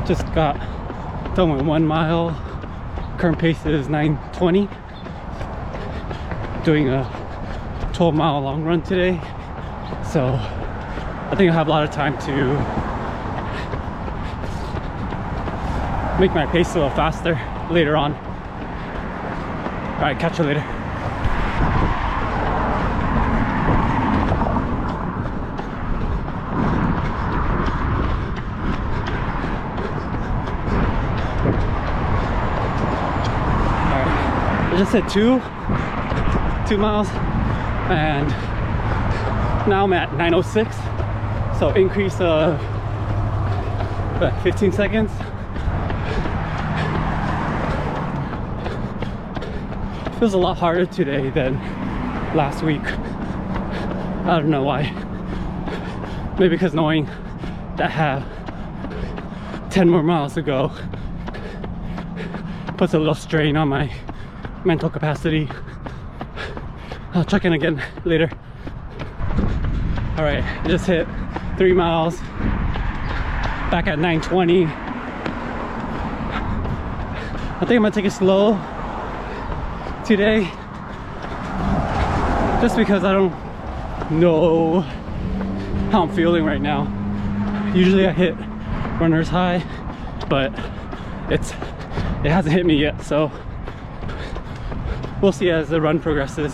Just got done with 1 mile. Current pace is 9:20. Doing a 12-mile long run today. So I think I have a lot of time to make my pace a little faster later on. All right, catch you later. I just hit two miles and now I'm at 9:06, so increase of 15 seconds. Feels a lot harder today than last week. I don't know why. Maybe because knowing that I have 10 more miles to go puts a little strain on my mental capacity. I'll check in again later. All right, I just hit 3 miles, back at 9:20. I think I'm gonna take it slow today, just because I don't know how I'm feeling right now. Usually I hit runner's high, but it hasn't hit me yet, so we'll see as the run progresses.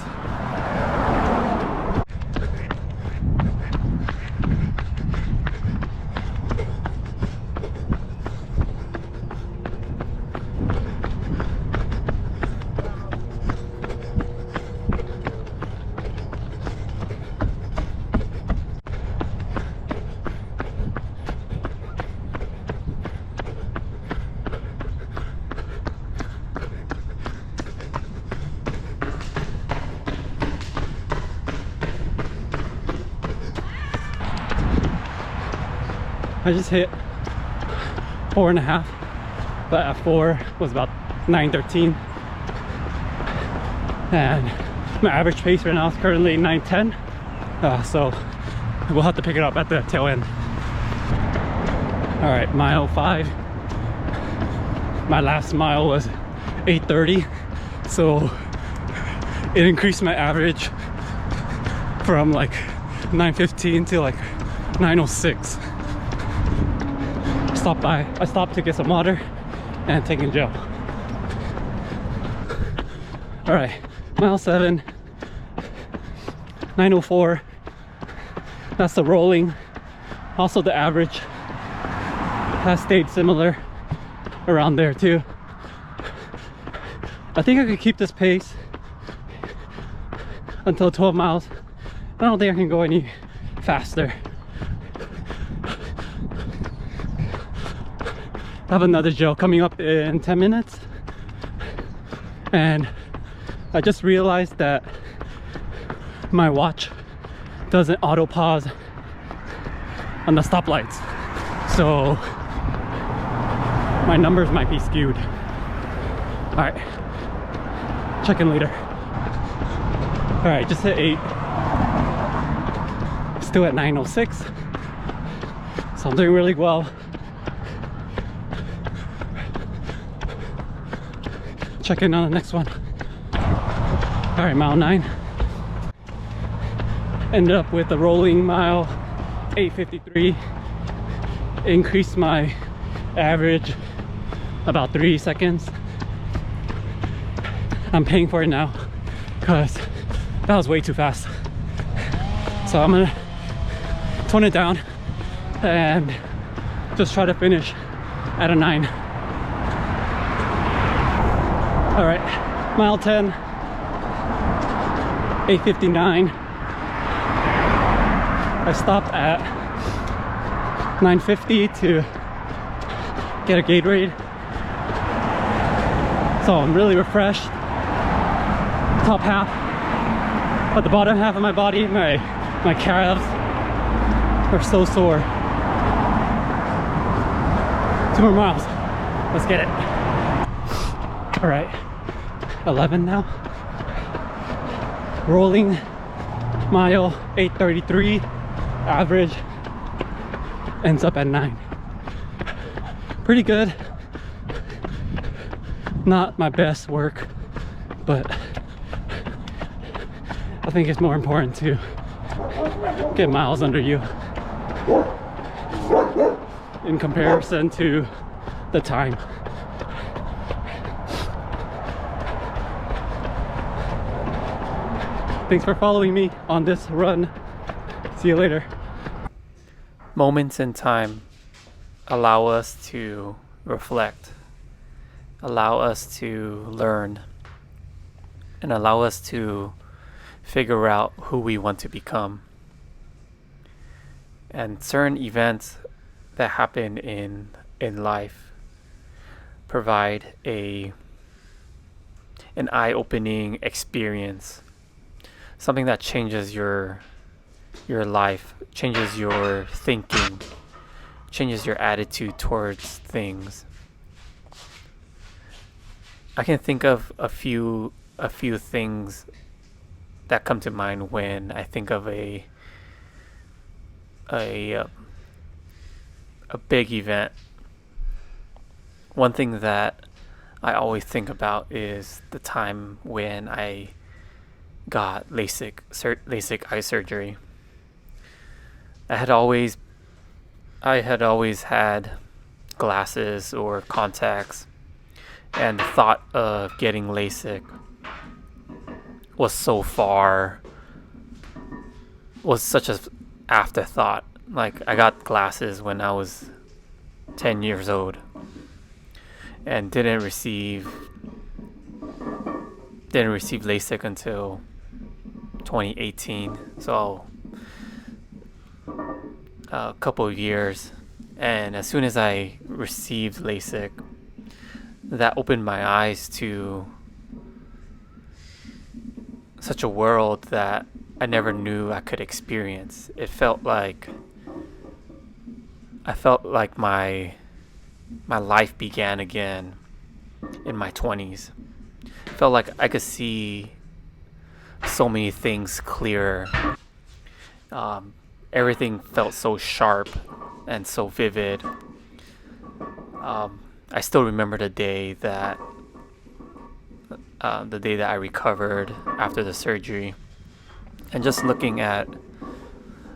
I just hit 4.5, but at 4 was about 9:13, and my average pace right now is currently 9:10, so we'll have to pick it up at the tail end. All right, mile 5. My last mile was 8:30, so it increased my average from like 9:15 to like 9:06. I stopped to get some water and taking gel. All right, mile 7, 9:04. That's the rolling. Also the average has stayed similar around there too. I think I could keep this pace until 12 miles. I don't think I can go any faster. I have another gel coming up in 10 minutes, and I just realized that my watch doesn't auto pause on the stoplights, so my numbers might be skewed. All right, check in later. All right, just hit 8, still at 9:06, so I'm doing really well. Check in on the next one. All right, mile 9. Ended up with a rolling mile 8:53. Increased my average about 3 seconds. I'm paying for it now because that was way too fast. So I'm gonna tone it down and just try to finish at a 9. All right, mile 10, 8:59. I stopped at 9:50 to get a Gatorade. So I'm really refreshed. Top half, but the bottom half of my body, my calves are so sore. 2 more miles. Let's get it. All right, 11 now. Rolling mile 8:33. Average ends up at 9. pretty good. Not my best work, but I think it's more important to get miles under you in comparison to the time. Thanks for following me on this run. See you later. Moments in time allow us to reflect, allow us to learn, and allow us to figure out who we want to become. And certain events that happen in life provide an eye-opening experience, something that changes your life, changes your thinking, changes your attitude towards things. I can think of a few things that come to mind when I think of a big event. One thing that I always think about is the time when I got LASIK eye surgery. I had always had glasses or contacts, and the thought of getting LASIK was such an afterthought. Like, I got glasses when I was 10 years old and didn't receive LASIK until 2018, so a couple of years. And as soon as I received LASIK, that opened my eyes to such a world that I never knew I could experience. It felt like my life began again in my 20s. It felt like I could see so many things clearer. Everything felt so sharp and so vivid. I still remember the day that I recovered after the surgery, and just looking at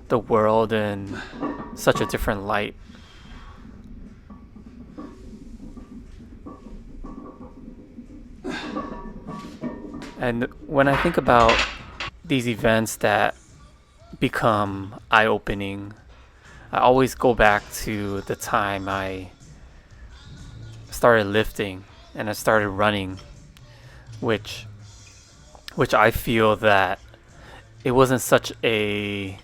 the world in such a different light. And when I think about these events that become eye-opening, I always go back to the time I started lifting and I started running, which I feel that it wasn't such a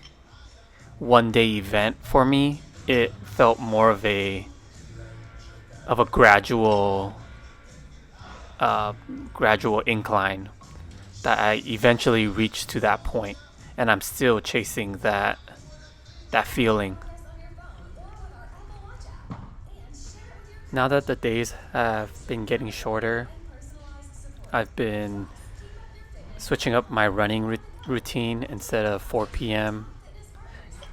one-day event for me. It felt more of a gradual incline that I eventually reached to that point, and I'm still chasing that feeling. Now that the days have been getting shorter, I've been switching up my running routine. Instead of 4 p.m.,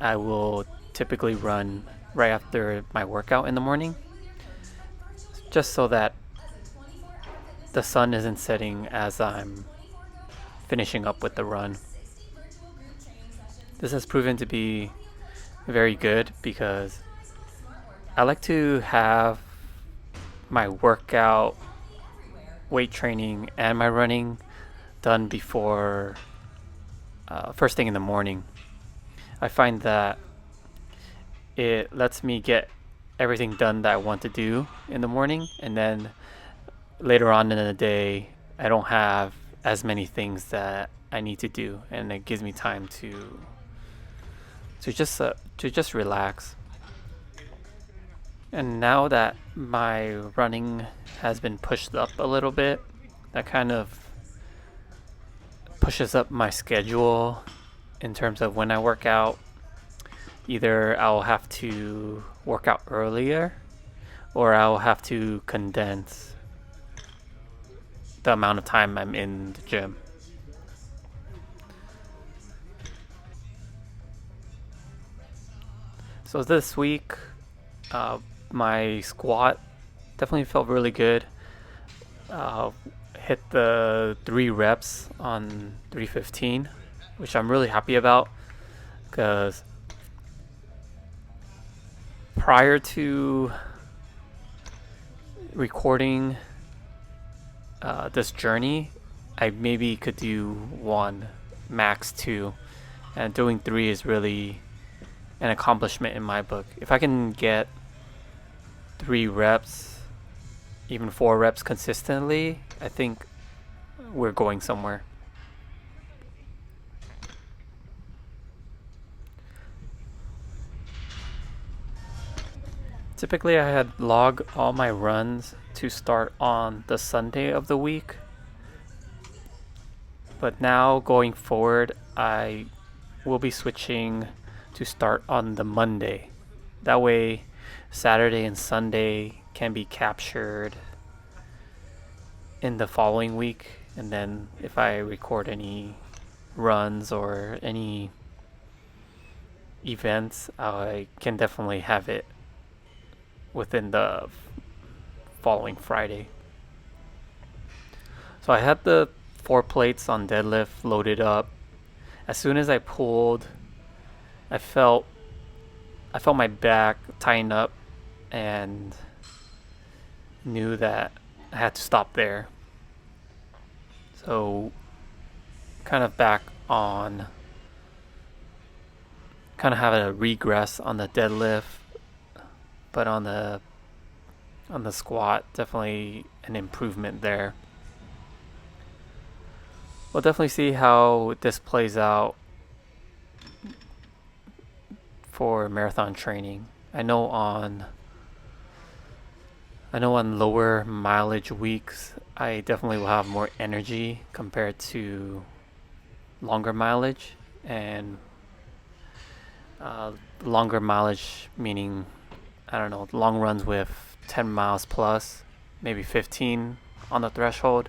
I will typically run right after my workout in the morning, just so that the sun isn't setting as I'm finishing up with the run. This has proven to be very good because I like to have my workout, weight training, and my running done before first thing in the morning. I find that it lets me get everything done that I want to do in the morning, and then later on in the day I don't have as many things that I need to do, and it gives me time to just relax. And now that my running has been pushed up a little bit, that kind of pushes up my schedule in terms of when I work out. Either I'll have to work out earlier, or I'll have to condense the amount of time I'm in the gym. So this week, my squat definitely felt really good. Hit the 3 reps on 315, which I'm really happy about, because prior to recording this journey, I maybe could do 1, max 2, and doing 3 is really an accomplishment in my book. If I can get 3 reps, even 4 reps consistently, I think we're going somewhere. Typically, I had log all my runs to start on the Sunday of the week, but now going forward, I will be switching to start on the Monday. That way, Saturday and Sunday can be captured in the following week, and then if I record any runs or any events, I can definitely have it within the following Friday. So I had the 4 plates on deadlift loaded up. As soon as I pulled, I felt my back tighten up and knew that I had to stop there. So kind of back on, kind of have a regress on the deadlift, but on the squat, definitely an improvement there. We'll definitely see how this plays out for marathon training. I know on lower mileage weeks, I definitely will have more energy compared to longer mileage, and longer mileage meaning, I don't know, long runs with 10 miles plus, maybe 15 on the threshold.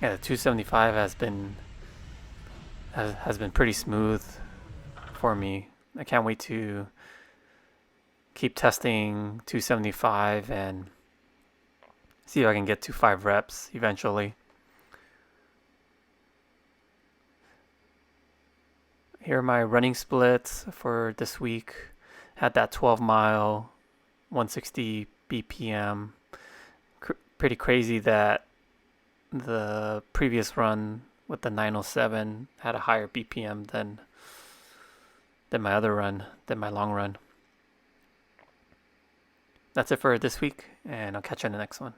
Yeah, the 275 has been pretty smooth for me. I can't wait to keep testing 275 and see if I can get to 5 reps eventually. Here are my running splits for this week. Had that 12-mile, 160 BPM. Pretty crazy that the previous run with the 907 had a higher BPM than my other run, than my long run. That's it for this week, and I'll catch you in the next one.